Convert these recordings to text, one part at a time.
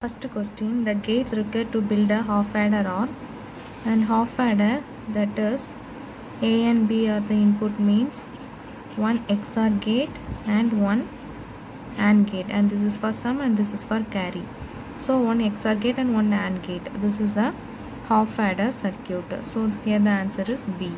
First question, the gates required to build a half adder are, and half adder, that is A and B are the input, means one XOR gate and one AND gate, and this is for sum and this is for carry. So one XOR gate and one AND gate. This is a half adder circuit. So here the answer is B.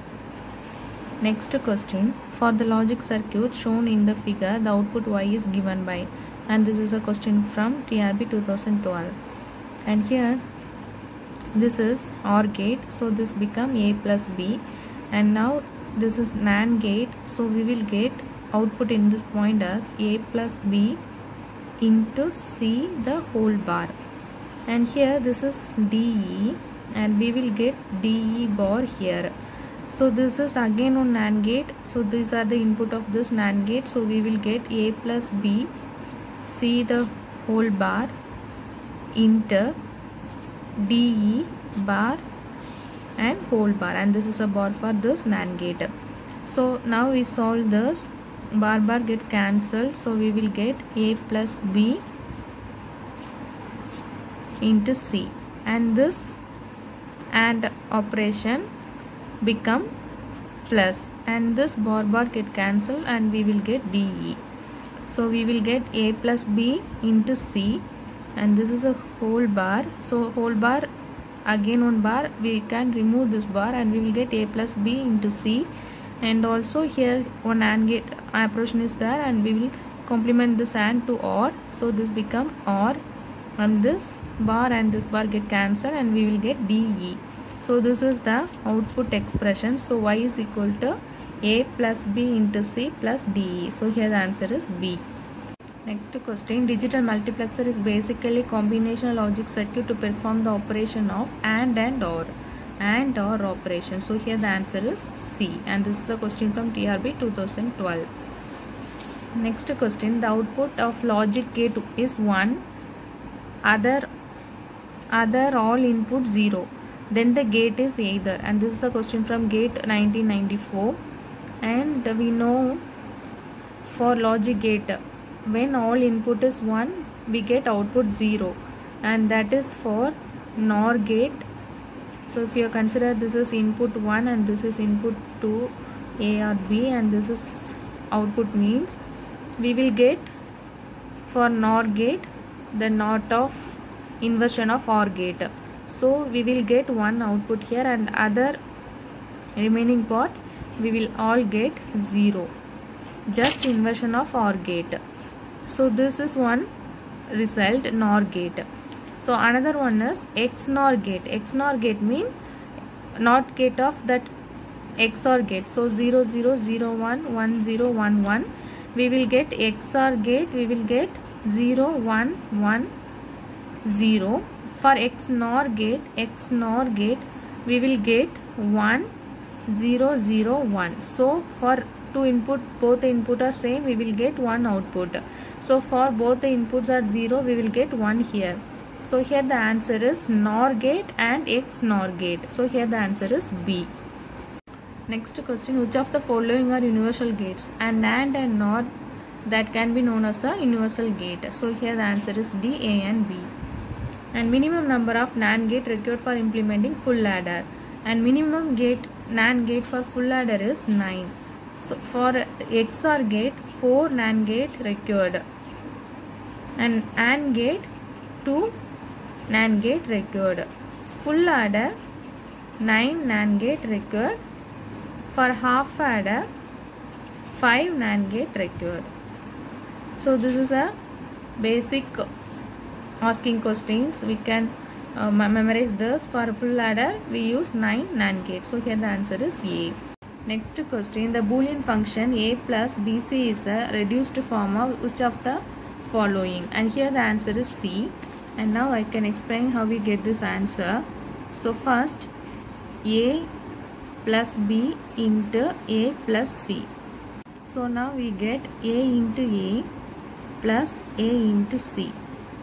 Next question, for the logic circuit shown in the figure, the output Y is given by, and this is a question from TRB 2012. And here this is OR gate, so this become A plus B, and now this is NAND gate, so we will get output in this point as A plus B into C the whole bar, and here this is DE, and we will get DE bar here. So this is again on NAND gate, so these are the input of this NAND gate, so we will get A plus B C the whole bar into DE bar and whole bar, and this is a bar for this NAND gate. So now we solve this, bar get cancelled, so we will get A plus B into C, and this AND operation become plus, and this bar get cancelled, and we will get DE. So we will get A plus B into C, and this is a whole bar, so whole bar again one bar, we can remove this bar and we will get A plus B into C, and also here one AND gate operation is there, and we will complement this AND to OR, so this become OR, and this bar get cancelled, and we will get DE. So this is the output expression. So Y is equal to A plus B into C plus DE. So here the answer is B. Next question, digital multiplexer is basically combinational logic circuit to perform the operation of AND and OR operation. So here the answer is C, and this is a question from TRB 2012. Next question, the output of logic gate is 1, other all input 0, then the gate is either, and this is a question from GATE 1994. And we know for logic gate, when all input is 1, we get output 0, and that is for NOR gate. So if you consider this is input 1 and this is input 2, A or B, and this is output, means we will get for NOR gate the NOT of inversion of OR gate. So we will get one output here, and other remaining part we will all get 0, just inversion of OR gate. So this is one result, NOR gate. So another one is XNOR gate. XNOR gate mean NOT gate of that XOR gate. So 0 0 0 1 1 0 1 1, we will get XOR gate, we will get 0 1 1 0. For XNOR gate we will get 1 0 0 1. So for two input, both the input are same, we will get one output. So for both the inputs are 0, we will get 1 here. So here the answer is NOR gate and XNOR gate. So here the answer is B. Next question, which of the following are universal gates? And NAND and NOR, that can be known as a universal gate. So here the answer is D, A and B. And minimum number of NAND gate required for implementing full adder, and minimum gate NAND gate for full adder is 9. So for XOR gate 4 NAND gate required, and AND gate 2 NAND gate required. Full adder 9 NAND gate required. For half adder 5 NAND gate required. So this is a basic asking questions. We can memorize this. For full adder we use 9 NAND gates. So here the answer is A. Next question, the Boolean function A plus BC is a reduced form of which of the following? And here the answer is C. And now I can explain how we get this answer. So first, A plus B into A plus C. So now we get A into A plus A into C.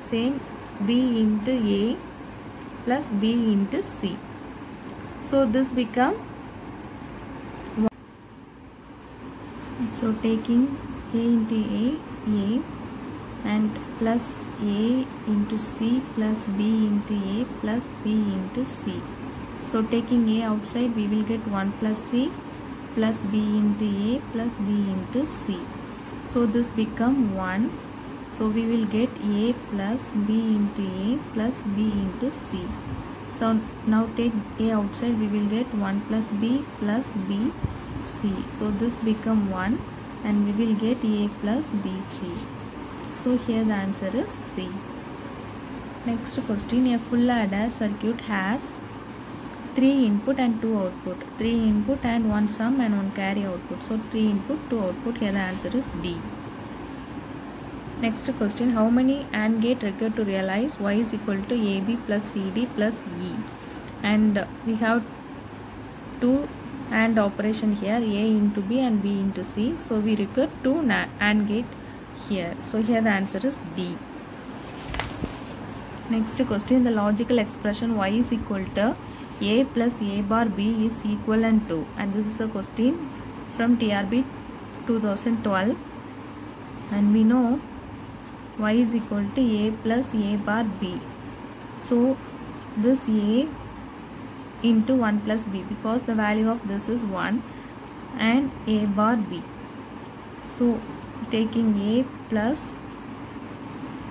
Same, B into A plus B into C. So this become, so taking A into A, and plus A into C plus B into A plus B into C. So taking A outside, we will get 1 plus C plus B into A plus B into C. So this become 1. So we will get A plus B into A plus B into C. So now take A outside, we will get 1 plus B plus B C. So this become 1 and we will get A plus B C. So here the answer is C. Next question, a full adder circuit has 3 input and 2 output. 3 input and 1 sum and 1 carry output. So 3 input, 2 output. Here the answer is D. Next question, how many AND gate required to realize Y is equal to AB plus CD plus E? And we have 2 AND operation here, A into B and B into C. So we require 2 AND gate here. So here the answer is D. Next question, the logical expression Y is equal to A plus A bar B is equivalent to, and this is a question from TRB 2012, and we know Y is equal to A plus A bar B. So this A into 1 plus B, because the value of this is 1, and A bar B. So taking A plus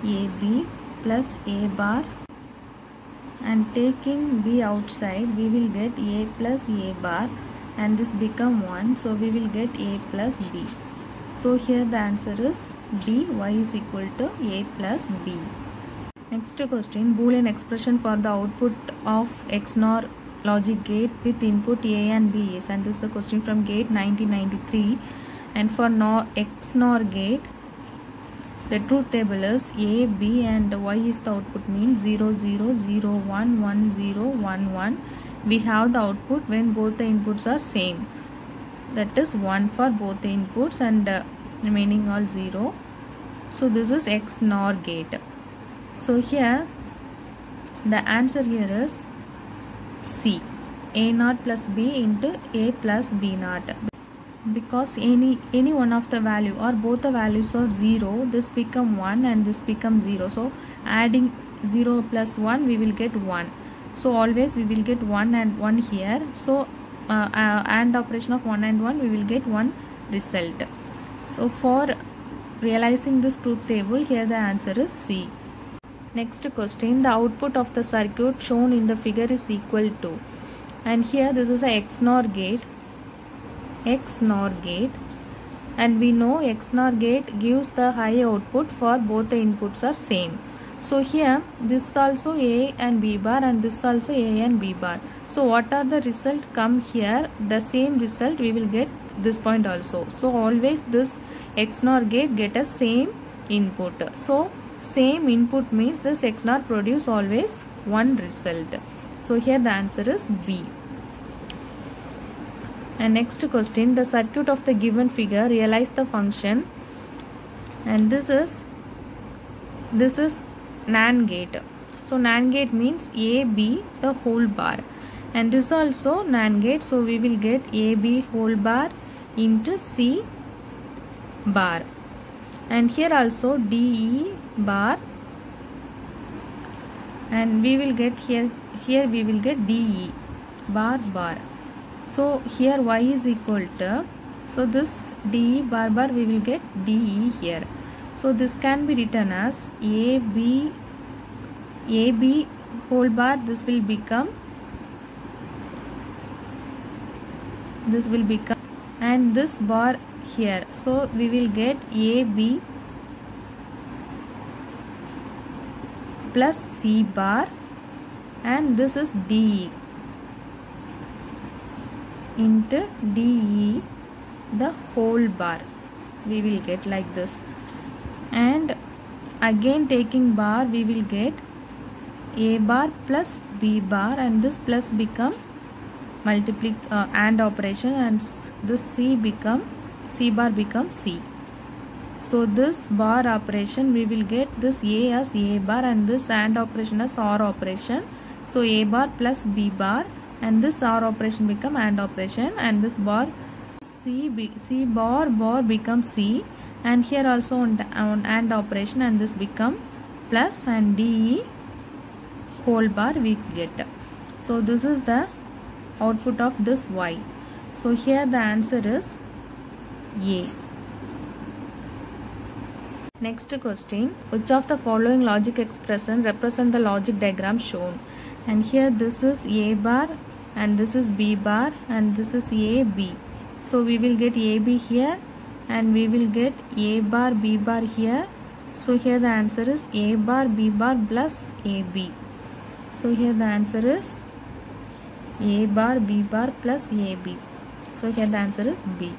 AB plus A bar and taking B outside, we will get A plus A bar and this become 1. So we will get A plus B. So here the answer is D, Y is equal to A plus B. Next question, Boolean expression for the output of XNOR logic gate with input A and B is, and this is a question from GATE 1993. And for XNOR gate, the truth table is A, B and Y is the output, means 0, 0, 0, 1, 1, 0, 1, 1. We have the output when both the inputs are same. That is 1 for both the inputs and remaining all 0. So this is XNOR gate. So here the answer here is C, A naught plus B into A plus B naught. Because any one of the value or both the values are 0, this become 1 and this become 0. So adding 0 plus 1, we will get 1. So always we will get 1 and 1 here. So AND operation of 1 and 1, we will get 1 result. So for realizing this truth table, here the answer is C. Next question, the output of the circuit shown in the figure is equal to, and here this is a XNOR gate, and we know XNOR gate gives the high output for both the inputs are same. So here this also A and B bar and this also A and B bar. So what are the result come here? The same result we will get this point also. So always this XNOR gate get a same input. So same input means this XNOR produce always one result. So here the answer is B. And next question, the circuit of the given figure realize the function, and this is NAND gate. So NAND gate means A, B the whole bar, and this also NAND gate. So we will get A, B whole bar into C bar, and here also D, E bar, and we will get here we will get D, E bar bar. So here Y is equal to, so this D, E bar bar, we will get D, E here. So this can be written as A, B whole bar, this will become, and this bar here. So we will get A, B plus C bar, and this is D, E into D, E the whole bar, we will get like this. And again taking bar, we will get A bar plus B bar, and this plus become AND operation, and this C bar become C. So this bar operation, we will get this A as A bar and this AND operation as OR operation. So A bar plus B bar, and this OR operation become AND operation, and this bar C bar becomes C, and here also on AND operation, and this become plus, and DE whole bar we get. So this is the output of this Y. So here the answer is A. Next question, which of the following logic expression represent the logic diagram shown? And here this is A bar, and this is B bar, and this is A, B. So we will get AB here, and we will get A bar, B bar here. So here the answer is A bar, B bar plus AB. So here the answer is A bar, B bar plus AB. So here the answer is B.